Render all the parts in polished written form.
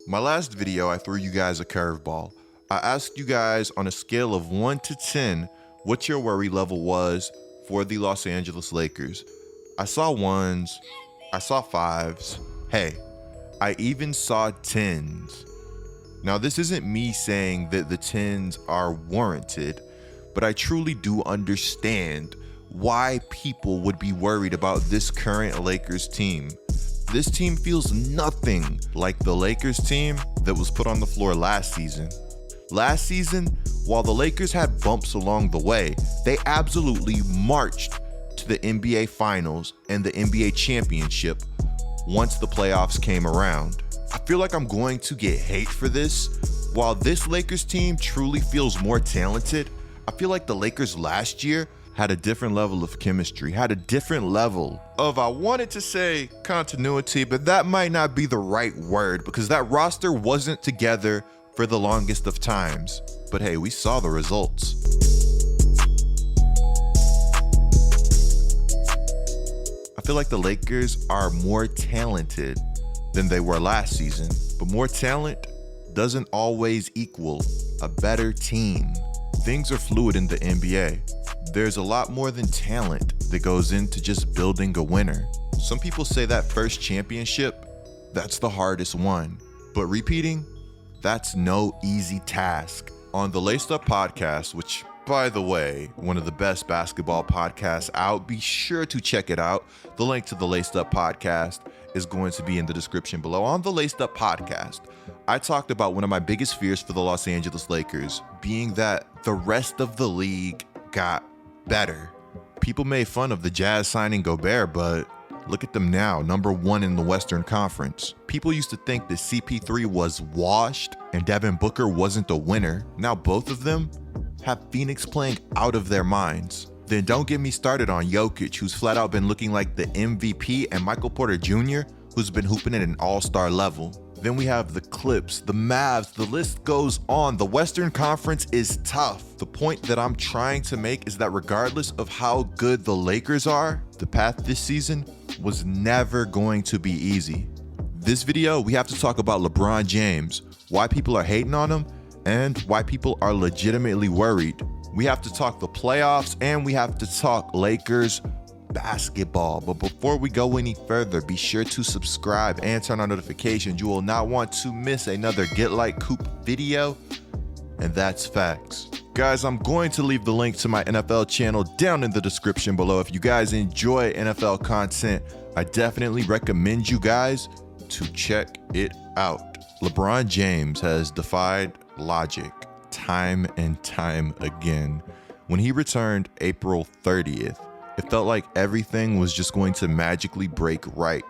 My last video, I threw you guys a curveball. I asked you guys on a scale of 1 to 10 what your worry level was for the Los Angeles Lakers. I saw 1s, I saw 5s, hey, I even saw 10s. Now this isn't me saying that the 10s are warranted, but I truly do understand why people would be worried about this current Lakers team. This team feels nothing like the Lakers team that was put on the floor last season. Last season, while the Lakers had bumps along the way, they absolutely marched to the NBA Finals and the NBA Championship once the playoffs came around. I feel like I'm going to get hate for this. While this Lakers team truly feels more talented, I feel like the Lakers last year had a different level of chemistry, had a different level of, I wanted to say continuity, but that might not be the right word because that roster wasn't together for the longest of times. But hey, we saw the results. I feel like the Lakers are more talented than they were last season, but more talent doesn't always equal a better team. Things are fluid in the NBA. There's a lot more than talent that goes into just building a winner. Some people say that first championship, that's the hardest one, but repeating, that's no easy task. On the Laced Up podcast, which by the way, one of the best basketball podcasts out, be sure to check it out. The link to the Laced Up podcast is going to be in the description below. On the Laced Up podcast, I talked about one of my biggest fears for the Los Angeles Lakers being that the rest of the league got better. People made fun of the Jazz signing Gobert, but look at them now, number 1 in the Western Conference. People used to think that CP3 was washed and Devin Booker wasn't a winner. Now both of them have Phoenix playing out of their minds. Then don't get me started on Jokic, who's flat out been looking like the MVP, and Michael Porter Jr., who's been hooping at an all-star level. Then we have the Clips, the Mavs, the list goes on. The Western Conference is tough. The point that I'm trying to make is that regardless of how good the Lakers are, the path this season was never going to be easy. This video, we have to talk about LeBron James, why people are hating on him, and why people are legitimately worried. We have to talk the playoffs, and we have to talk Lakers basketball. But before we go any further, be sure to subscribe and turn on notifications. You will not want to miss another Get Like Coop video, and that's facts. Guys, I'm going to leave the link to my NFL channel down in the description below. If you guys enjoy NFL content, I definitely recommend you guys to check it out. LeBron James has defied logic time and time again. When he returned April 30th, it felt like everything was just going to magically break right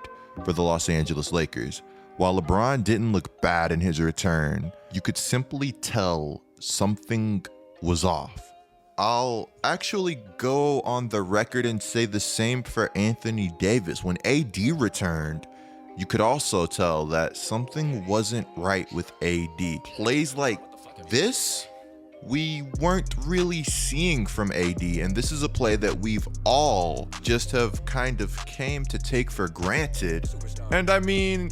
for the Los Angeles Lakers. While LeBron didn't look bad in his return, you could simply tell something was off. I'll actually go on the record and say the same for Anthony Davis. When AD returned, you could also tell that something wasn't right with AD. Plays like this, we weren't really seeing from AD, and this is a play that we've all just have kind of came to take for granted. And I mean,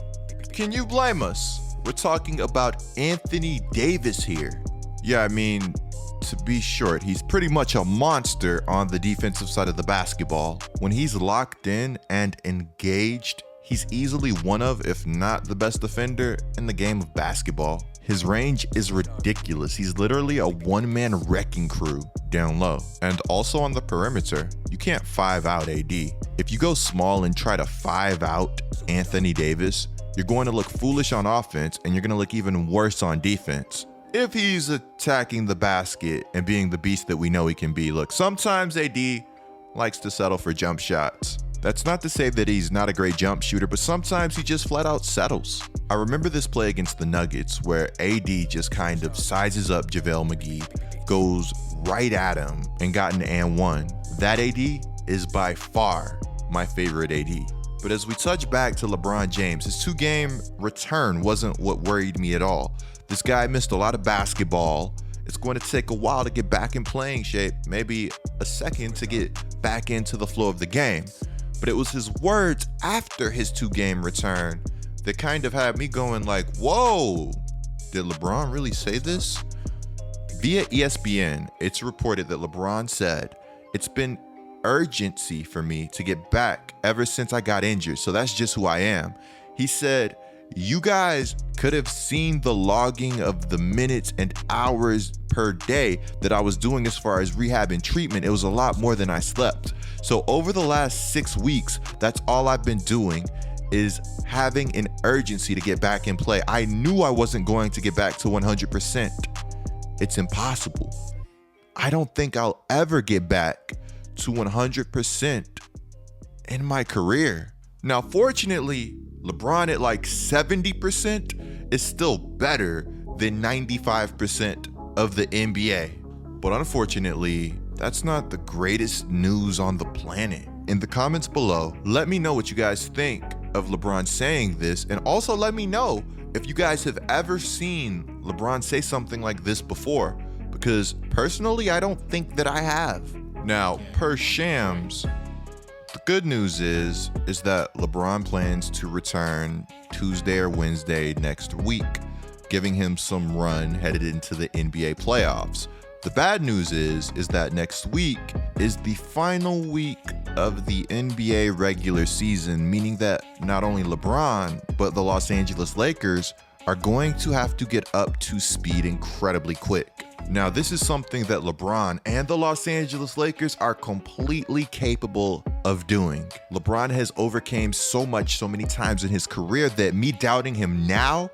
can you blame us? We're talking about Anthony Davis here. Yeah, I mean, to be short, he's pretty much a monster on the defensive side of the basketball. When he's locked in and engaged, he's easily one of, if not the best defender in the game of basketball. His range is ridiculous. He's literally a one-man wrecking crew down low. And also on the perimeter, you can't 5-out AD. If you go small and try to 5-out Anthony Davis, you're going to look foolish on offense and you're going to look even worse on defense. If he's attacking the basket and being the beast that we know he can be. Look, sometimes AD likes to settle for jump shots. That's not to say that he's not a great jump shooter, but sometimes he just flat out settles. I remember this play against the Nuggets where AD just kind of sizes up JaVale McGee, goes right at him, and got an and one. That AD is by far my favorite AD. But as we touch back to LeBron James, his 2-game return wasn't what worried me at all. This guy missed a lot of basketball. It's going to take a while to get back in playing shape, maybe a second to get back into the flow of the game. But it was his words after his 2-game return that kind of had me going like, whoa, did LeBron really say this? Via ESPN, it's reported that LeBron said, "It's been urgency for me to get back ever since I got injured, so that's just who I am." He said, "You guys could have seen the logging of the minutes and hours per day that I was doing as far as rehab and treatment. It was a lot more than I slept. So over the last 6 weeks, that's all I've been doing is having an urgency to get back in play. I knew I wasn't going to get back to 100%. It's impossible. I don't think I'll ever get back to 100% in my career." Now, fortunately, LeBron at like 70% is still better than 95% of the NBA. But unfortunately, that's not the greatest news on the planet. In the comments below, let me know what you guys think of LeBron saying this, and also let me know if you guys have ever seen LeBron say something like this before, because personally, I don't think that I have. Now, per Shams, the good news is that LeBron plans to return Tuesday or Wednesday next week, giving him some run headed into the NBA playoffs. The bad news is that next week is the final week of the NBA regular season, meaning that not only LeBron, but the Los Angeles Lakers are going to have to get up to speed incredibly quick. Now, this is something that LeBron and the Los Angeles Lakers are completely capable of doing. LeBron has overcame so many times in his career that me doubting him now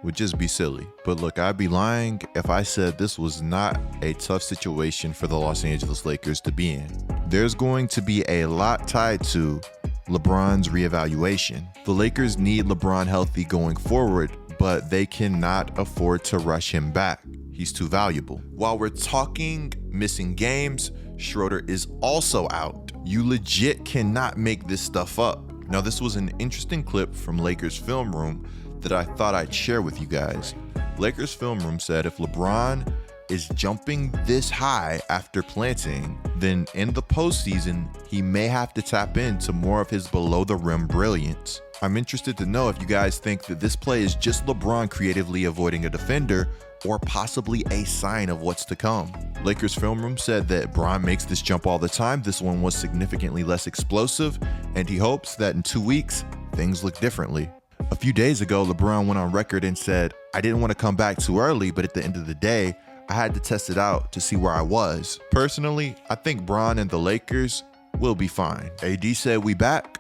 would just be silly. But look, I'd be lying if I said this was not a tough situation for the Los Angeles Lakers to be in. There's going to be a lot tied to LeBron's reevaluation. The Lakers need LeBron healthy going forward, but they cannot afford to rush him back. He's too valuable. While we're talking missing games, Schroeder is also out. You legit cannot make this stuff up. Now, this was an interesting clip from Lakers Film Room that I thought I'd share with you guys. Lakers Film Room said if LeBron is jumping this high after planting, then in the postseason, he may have to tap into more of his below the rim brilliance. I'm interested to know if you guys think that this play is just LeBron creatively avoiding a defender or possibly a sign of what's to come. Lakers Film Room said that Bron makes this jump all the time. This one was significantly less explosive, and he hopes that in 2 weeks, things look differently. A few days ago, LeBron went on record and said, "I didn't want to come back too early, but at the end of the day, I had to test it out to see where I was." Personally, I think Bron and the Lakers will be fine. AD said we back.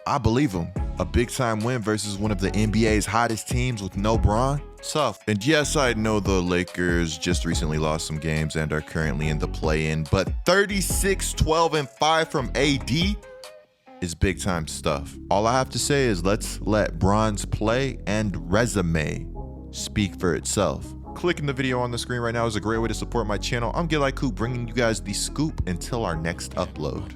I believe him. A big time win versus one of the NBA's hottest teams with no Bron? Tough. And yes, I know the Lakers just recently lost some games and are currently in the play-in, but 36, 12, and 5 from AD is big time stuff. All I have to say is let's let Bron's play and resume speak for itself. Clicking the video on the screen right now is a great way to support my channel. I'm Gilai Coop, bringing you guys the scoop until our next upload.